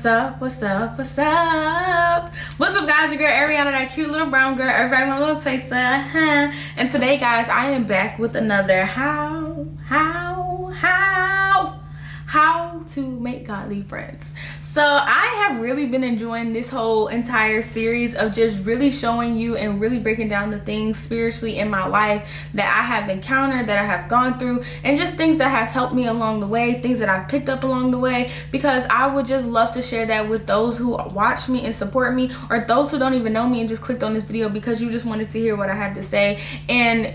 What's up? What's up? What's up? What's up, guys? Your girl Ariana, that cute little brown girl. Everybody want a little taster. And today, guys, I am back with another how to make godly friends. So I have really been enjoying this whole entire series of just really showing you and really breaking down the things spiritually in my life that I have encountered, that I have gone through, and just things that have helped me along the way, things that I've picked up along the way, because I would just love to share that with those who watch me and support me, or those who don't even know me and just clicked on this video because you just wanted to hear what I had to say. And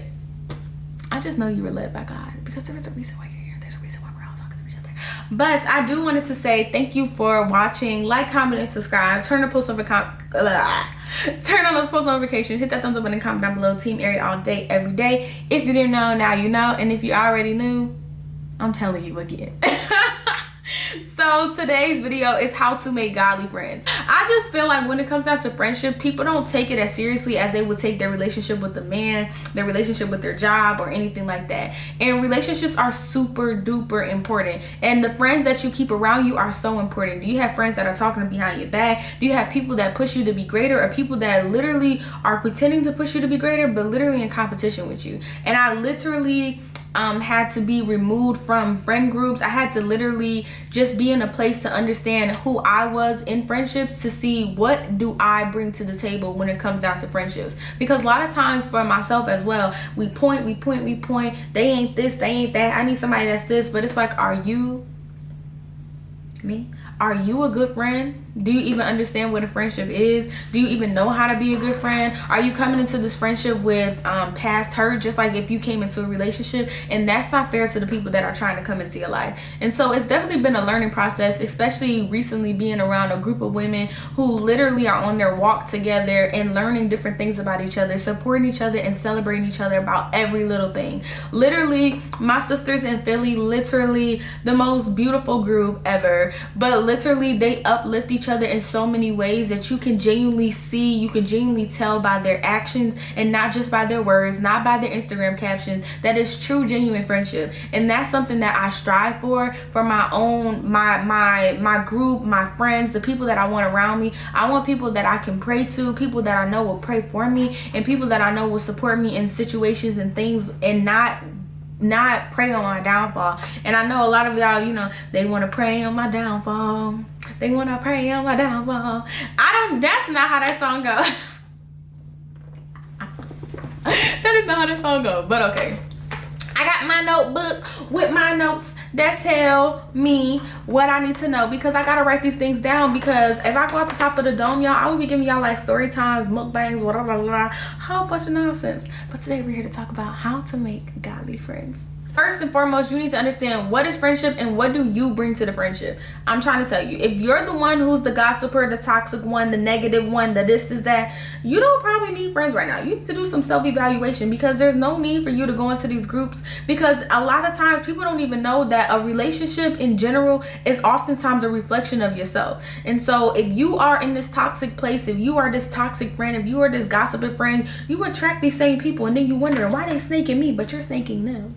I just know you were led by God, because there is a reason why you're here. There's a reason why we're all talking to each other. But I do wanted to say thank you for watching. Like, comment, and subscribe. Turn on those post notifications. Hit that thumbs up button and comment down below. Team Airi all day, every day. If you didn't know, now you know. And if you already knew, I'm telling you again. So today's video is how to make godly friends. I just feel like when it comes down to friendship, people don't take it as seriously as they would take their relationship with a man, their relationship with their job, or anything like that. And relationships are super duper important. And the friends that you keep around you are so important. Do you have friends that are talking behind your back? Do you have people that push you to be greater, or people that literally are pretending to push you to be greater but literally in competition with you? And I literally had to be removed from friend groups. I had to literally just be in a place to understand who I was in friendships, to see what do I bring to the table when it comes down to friendships. Because a lot of times for myself as well, we point, they ain't this, they ain't that, I need somebody that's this. But it's like, are you me? Are you a good friend? Do you even understand what a friendship is? Do you even know how to be a good friend? Are you coming into this friendship with past hurt, just like if you came into a relationship? And that's not fair to the people that are trying to come into your life. And so it's definitely been a learning process, especially recently being around a group of women who literally are on their walk together and learning different things about each other, supporting each other and celebrating each other about every little thing. Literally, my sisters in Philly, literally the most beautiful group ever. But literally, they uplift each other in so many ways that you can genuinely see, you can genuinely tell by their actions, and not just by their words, not by their Instagram captions, that is true, genuine friendship. And that's something that I strive for my own, my group, my friends, the people that I want around me. I want people that I can pray to, people that I know will pray for me, and people that I know will support me in situations and things, and not pray on my downfall. And I know a lot of y'all, you know, they want to pray on my downfall. They want to pray on my downfall. That's not how that song goes. That is not how that song goes. But okay. I got my notebook with my notes that tell me what I need to know, because I gotta write these things down. Because if I go out the top of the dome, y'all, I will be giving y'all like story times, mukbangs, whatever, a whole bunch of nonsense. But today we're here to talk about how to make godly friends. First and foremost, you need to understand what is friendship and what do you bring to the friendship. I'm trying to tell you, if you're the one who's the gossiper, the toxic one, the negative one, the this is that, you don't probably need friends right now. You need to do some self-evaluation, because there's no need for you to go into these groups, because a lot of times people don't even know that a relationship in general is oftentimes a reflection of yourself. And so if you are in this toxic place, if you are this toxic friend, if you are this gossiping friend, you attract these same people, and then you wonder why they snaking me, but you're snaking them.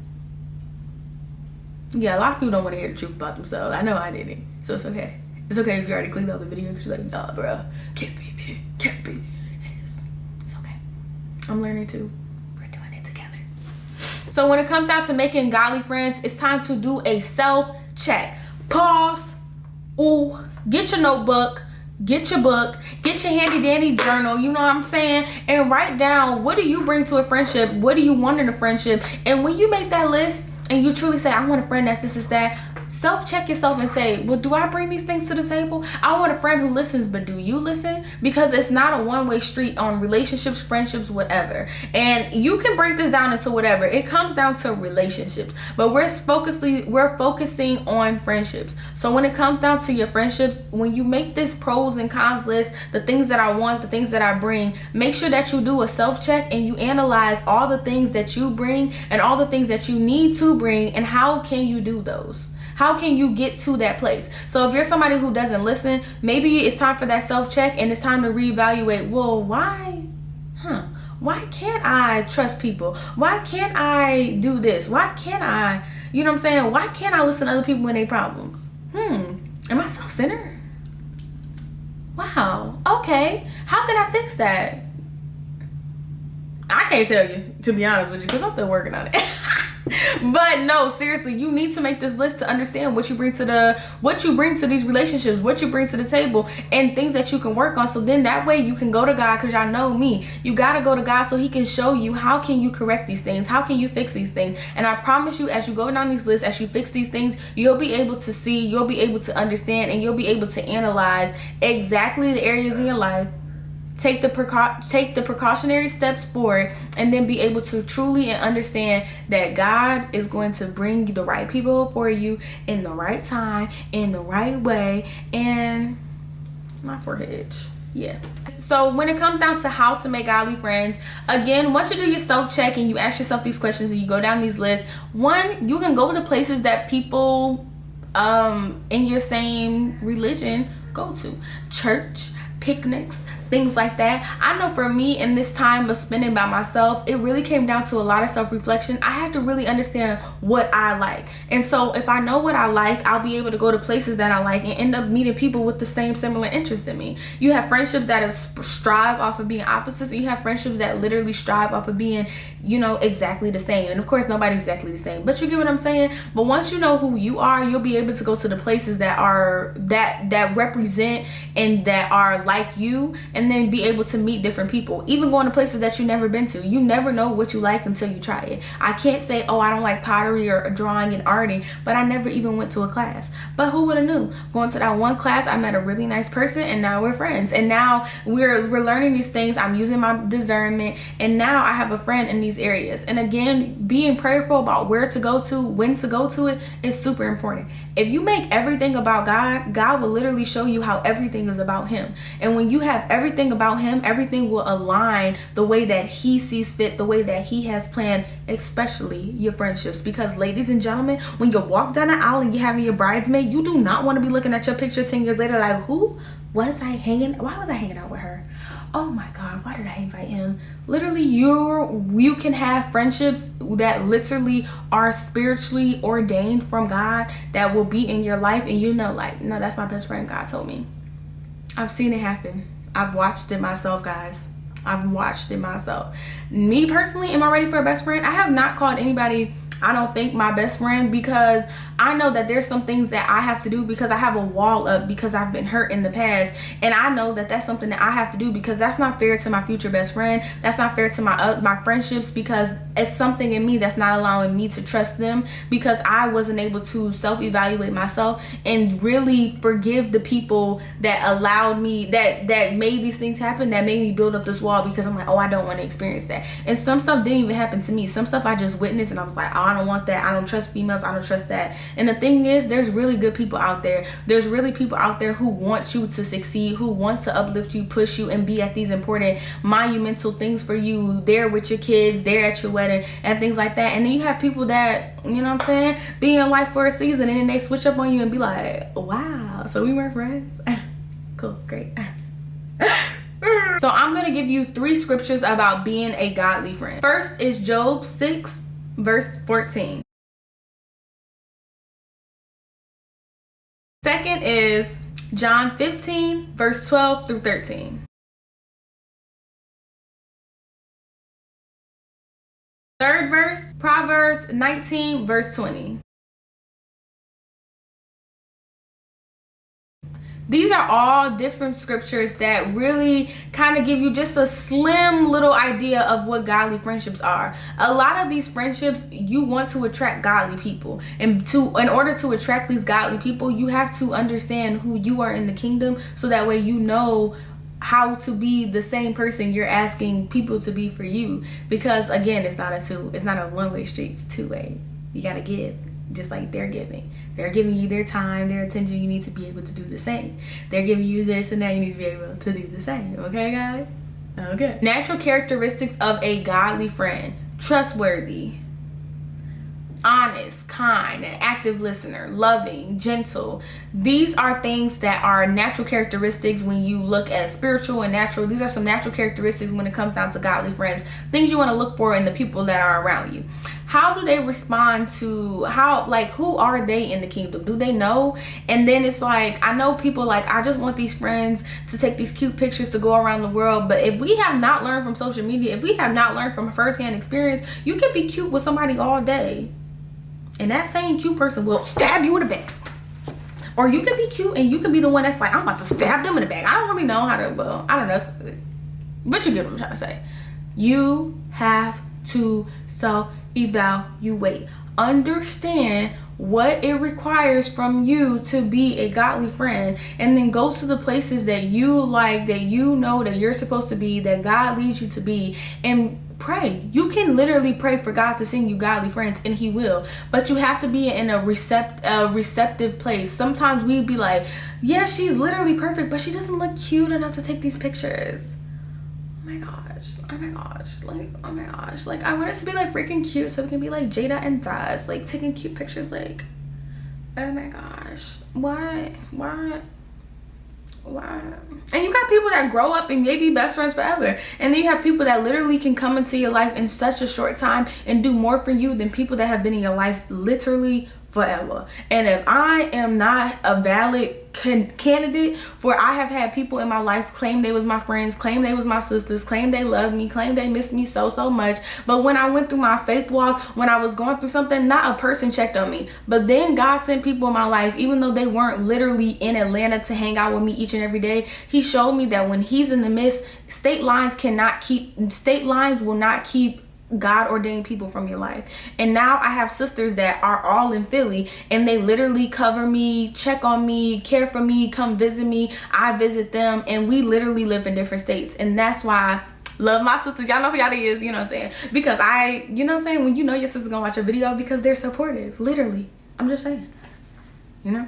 Yeah, a lot of people don't want to hear the truth about themselves. I know I didn't. So it's okay. It's okay if you already clicked on the video because you're like, nah, bro, can't be me. Can't be. It's okay. I'm learning too. We're doing it together. So when it comes down to making godly friends, it's time to do a self-check. Pause. Ooh, get your notebook. Get your book, get your handy dandy journal, you know what I'm saying? And write down, what do you bring to a friendship? What do you want in a friendship? And when you make that list and you truly say, I want a friend that's this is that, self-check yourself and say, well, do I bring these things to the table? I want a friend who listens, but do you listen? Because it's not a one-way street on relationships, friendships, whatever. And you can break this down into whatever. It comes down to relationships, but we're focusing on friendships. So when it comes down to your friendships, when you make this pros and cons list, the things that I want, the things that I bring, make sure that you do a self-check and you analyze all the things that you bring and all the things that you need to bring, and how can you do those? How can you get to that place? So if you're somebody who doesn't listen, maybe it's time for that self-check and it's time to reevaluate. Well, why can't I trust people? Why can't I do this? Why can't I, you know what I'm saying? Why can't I listen to other people when they problems? Am I self-centered? Wow, okay. How can I fix that? I can't tell you, to be honest with you, because I'm still working on it. But no, seriously, you need to make this list to understand what you bring to these relationships, what you bring to the table, and things that you can work on. So then that way you can go to God, because y'all know me. You gotta go to God so he can show you how can you correct these things, how can you fix these things. And I promise you, as you go down these lists, as you fix these things, you'll be able to see, you'll be able to understand, and you'll be able to analyze exactly the areas in your life. Take the precautionary steps forward, and then be able to truly understand that God is going to bring the right people for you in the right time, in the right way. And my forehead itch. Yeah. So when it comes down to how to make godly friends, again, once you do your self-check and you ask yourself these questions and you go down these lists, one, you can go to places that people in your same religion go to. Church, picnics, things like that. I know for me, in this time of spending by myself, it really came down to a lot of self-reflection. I have to really understand what I like. And so if I know what I like, I'll be able to go to places that I like and end up meeting people with the same similar interest in me. You have friendships that strive off of being opposites, and you have friendships that literally strive off of being, you know, exactly the same. And of course, nobody's exactly the same, but you get what I'm saying? But once you know who you are, you'll be able to go to the places that are that represent and that are like you, and then be able to meet different people. Even going to places that you've never been to. You never know what you like until you try it. I can't say, oh, I don't like pottery or drawing and arting, but I never even went to a class. But who would have knew? Going to that one class, I met a really nice person, and now we're friends. And now we're learning these things. I'm using my discernment, and now I have a friend in these areas. And again, being prayerful about where to go to, when to go to it, is super important. If you make everything about God, God will literally show you how everything is about him. And when you have everything about him, everything will align the way that he sees fit, the way that he has planned, especially your friendships. Because ladies and gentlemen, when you walk down the aisle and you're having your bridesmaid, you do not want to be looking at your picture 10 years later like, why was I hanging out with her? Oh my God, why did I invite him? Literally, you can have friendships that literally are spiritually ordained from God that will be in your life, and you know, like, no, that's my best friend. God told me. I've seen it happen. I've watched it myself, guys. I've watched it myself. Me personally, am I ready for a best friend? I have not called anybody, I don't think, my best friend, because I know that there's some things that I have to do, because I have a wall up because I've been hurt in the past, and I know that that's something that I have to do, because that's not fair to my future best friend. That's not fair to my friendships, because it's something in me that's not allowing me to trust them, because I wasn't able to self-evaluate myself and really forgive the people that allowed me, that made these things happen, that made me build up this wall, because I'm like, oh, I don't want to experience that. And some stuff didn't even happen to me. Some stuff I just witnessed, and I was like, oh, I don't want that. I don't trust females. I don't trust that. And the thing is, there's really good people out there. There's really people out there who want you to succeed, who want to uplift you, push you, and be at these important, monumental things for you. There with your kids, there at your wedding, and things like that. And then you have people that, you know what I'm saying, be in life for a season, and then they switch up on you and be like, wow, so we were friends? Cool, great. So I'm going to give you 3 scriptures about being a godly friend. First is Job 6, verse 14. Second is John 15, verse 12 through 13. Third verse, Proverbs 19, verse 20. These are all different scriptures that really kind of give you just a slim little idea of what godly friendships are. A lot of these friendships, you want to attract godly people. And in order to attract these godly people, you have to understand who you are in the kingdom, so that way you know how to be the same person you're asking people to be for you. Because again, it's not a one-way street, it's two-way. You gotta give. Just like they're giving you their time, their attention. You need to be able to do the same. They're giving you this, and now you need to be able to do the same. Okay, guys? Okay. Natural characteristics of a godly friend: trustworthy, honest, kind, an active listener, loving, gentle. These are things that are natural characteristics when you look at spiritual and natural. These are some natural characteristics when it comes down to godly friends. Things you want to look for in the people that are around you. how do they respond to how, like, who are they in the kingdom? Do they know? And then it's like, I know people like, I just want these friends to take these cute pictures to go around the world. But if we have not learned from social media, if we have not learned from firsthand experience, you can be cute with somebody all day and that same cute person will stab you in the back. Or you can be cute and you can be the one that's like, I'm about to stab them in the back. I don't really know how to, well, I don't know, but you get what I'm trying to say. You have to self-evaluate. Understand what it requires from you to be a godly friend, and then go to the places that you like, that you know that you're supposed to be, that God leads you to be, and pray. You can literally pray for God to send you godly friends, and he will, but you have to be in a receptive place. Sometimes we'd be like, yeah, she's literally perfect, but she doesn't look cute enough to take these pictures. Oh my gosh, like, oh my gosh, like, I want us to be like freaking cute so we can be like Jada and Daz, like taking cute pictures. Like, oh my gosh, why? And you got people that grow up and they be best friends forever, and then you have people that literally can come into your life in such a short time and do more for you than people that have been in your life literally forever. And if I am not a valid candidate where I have had people in my life claim they was my friends, claim they was my sisters, claim they love me, claim they miss me so much, but when I went through my faith walk, when I was going through something, not a person checked on me. But then God sent people in my life, even though they weren't literally in Atlanta to hang out with me each and every day. He showed me that when he's in the midst, state lines will not keep God ordained people from your life. And now I have sisters that are all in Philly, and they literally cover me, check on me, care for me, come visit me, I visit them, and we literally live in different states. And that's why I love my sisters. Y'all know who y'all is, you know what I'm saying? Because you know what I'm saying, when you know your sister's gonna watch a video, because they're supportive, literally. I'm just saying, you know.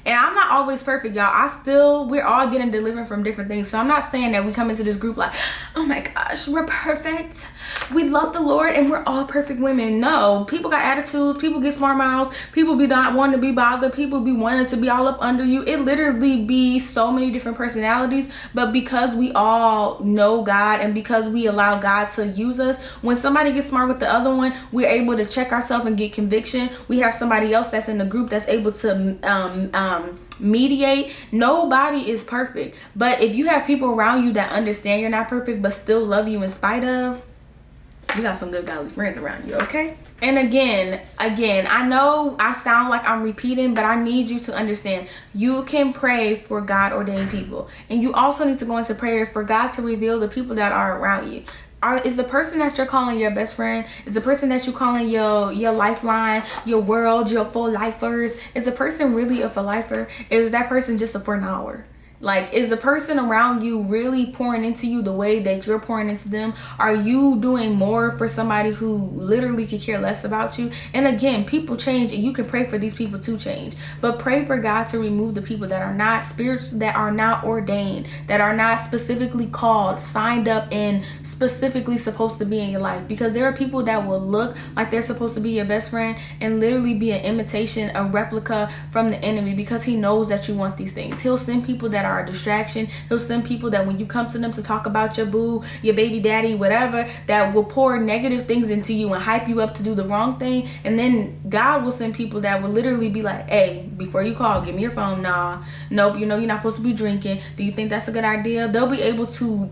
And I'm not always perfect, y'all. We're all getting delivered from different things. So I'm not saying that we come into this group like, oh my gosh, we're perfect, we love the Lord, and we're all perfect women. No, people got attitudes, people get smart mouths, people be not wanting to be bothered, people be wanting to be all up under you. It literally be so many different personalities. But because we all know God, and because we allow God to use us, when somebody gets smart with the other one, we're able to check ourselves and get conviction. We have somebody else that's in the group that's able to mediate. Nobody is perfect, but if you have people around you that understand you're not perfect but still love you in spite of, you got some good godly friends around you, okay? And again, I know I sound like I'm repeating, but I need you to understand, you can pray for God ordained people, and you also need to go into prayer for God to reveal the people that are around you. Is the person that you're calling your best friend, is the person that you're calling your lifeline, your world, your full lifers, is the person really a full lifer? Is that person just a for an hour? Like, is the person around you really pouring into you the way that you're pouring into them? Are you doing more for somebody who literally could care less about you? And again, people change, and you can pray for these people to change. But pray for God to remove the people that are not spirits, that are not ordained, that are not specifically called, signed up, and specifically supposed to be in your life. Because there are people that will look like they're supposed to be your best friend and literally be an imitation, a replica from the enemy, because he knows that you want these things. He'll send people that are a distraction. He'll send people that when you come to them to talk about your boo, your baby daddy, whatever, that will pour negative things into you and hype you up to do the wrong thing. And then God will send people that will literally be like, hey, before you call, give me your phone. Nah, nope, you know you're not supposed to be drinking. Do you think that's a good idea? They'll be able to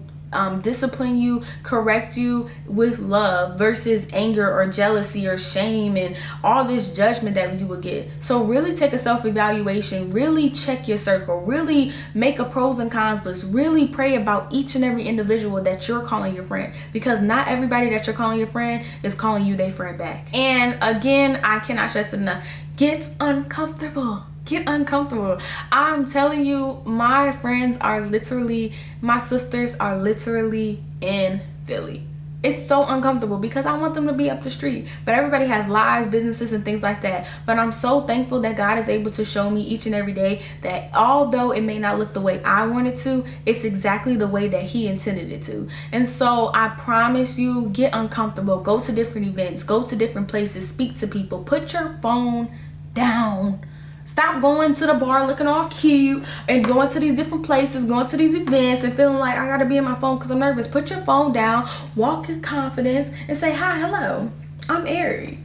discipline you, correct you with love versus anger or jealousy or shame and all this judgment that you would get. So really take a self-evaluation, really check your circle, really make a pros and cons list, really pray about each and every individual that you're calling your friend, because not everybody that you're calling your friend is calling you their friend back. And again, I cannot stress it enough, get uncomfortable. Get uncomfortable. I'm telling you, my friends are literally, my sisters are literally in Philly. It's so uncomfortable because I want them to be up the street, but everybody has lives, businesses, and things like that. But I'm so thankful that God is able to show me each and every day that although it may not look the way I want it to, it's exactly the way that he intended it to. And so I promise you, get uncomfortable, go to different events, go to different places, speak to people, put your phone down. Stop going to the bar looking all cute and going to these different places, going to these events and feeling like I gotta be in my phone because I'm nervous. Put your phone down, walk in confidence, and say, hi, hello, I'm Airi.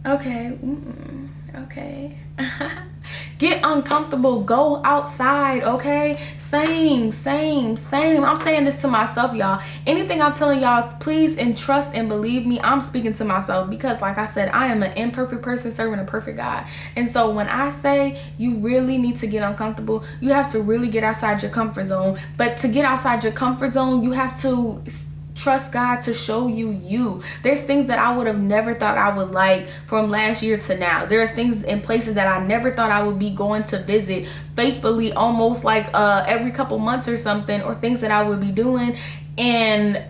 Okay. Okay. Get uncomfortable. Go outside. Okay. Same. I'm saying this to myself, y'all. Anything I'm telling y'all, please and trust and believe me, I'm speaking to myself, because like I said, I am an imperfect person serving a perfect God. And so when I say you really need to get uncomfortable, you have to really get outside your comfort zone. But to get outside your comfort zone, you have to trust God to show you. There's things that I would have never thought I would like from last year to now. There's things in places that I never thought I would be going to visit faithfully, almost like every couple months or something, or things that I would be doing, and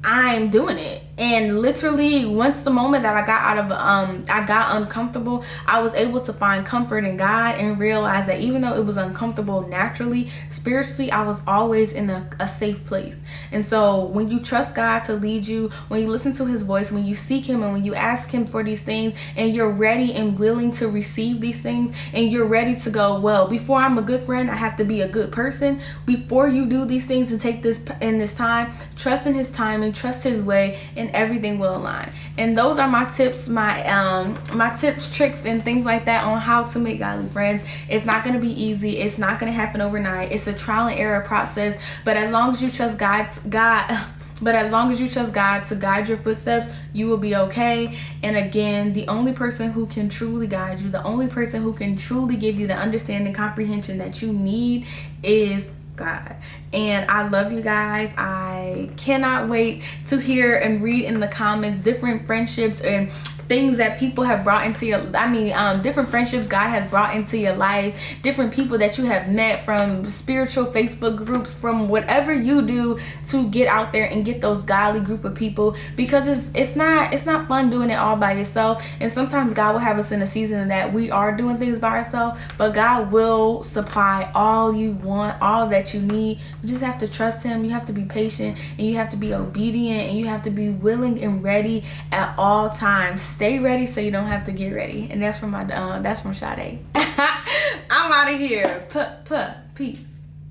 I'm doing it. And literally, once the moment that I got out of I got uncomfortable, I was able to find comfort in God and realize that even though it was uncomfortable naturally, spiritually, I was always in a safe place. And so when you trust God to lead you, when you listen to his voice, when you seek him, and when you ask him for these things, and you're ready and willing to receive these things, and you're ready to go, well, before I'm a good friend, I have to be a good person. Before you do these things and take this in this time, trust in his timing, trust his way, and everything will align. And those are my tips, my tips, tricks, and things like that on how to make godly friends. It's not going to be easy. It's not going to happen overnight. It's a trial and error process. But as long as you trust God to guide your footsteps, you will be okay. And again, the only person who can truly guide you, the only person who can truly give you the understanding, comprehension that you need is God. And I love you guys. I cannot wait to hear and read in the comments different friendships and things that people have brought into your, different friendships God has brought into your life, different people that you have met from spiritual Facebook groups, from whatever you do to get out there and get those godly group of people, because it's not fun doing it all by yourself. And sometimes God will have us in a season that we are doing things by ourselves, but God will supply all you want, all that you need. You just have to trust him. You have to be patient, and you have to be obedient, and you have to be willing and ready at all times. Stay ready so you don't have to get ready. And that's from Sade. I'm out of here. Peace.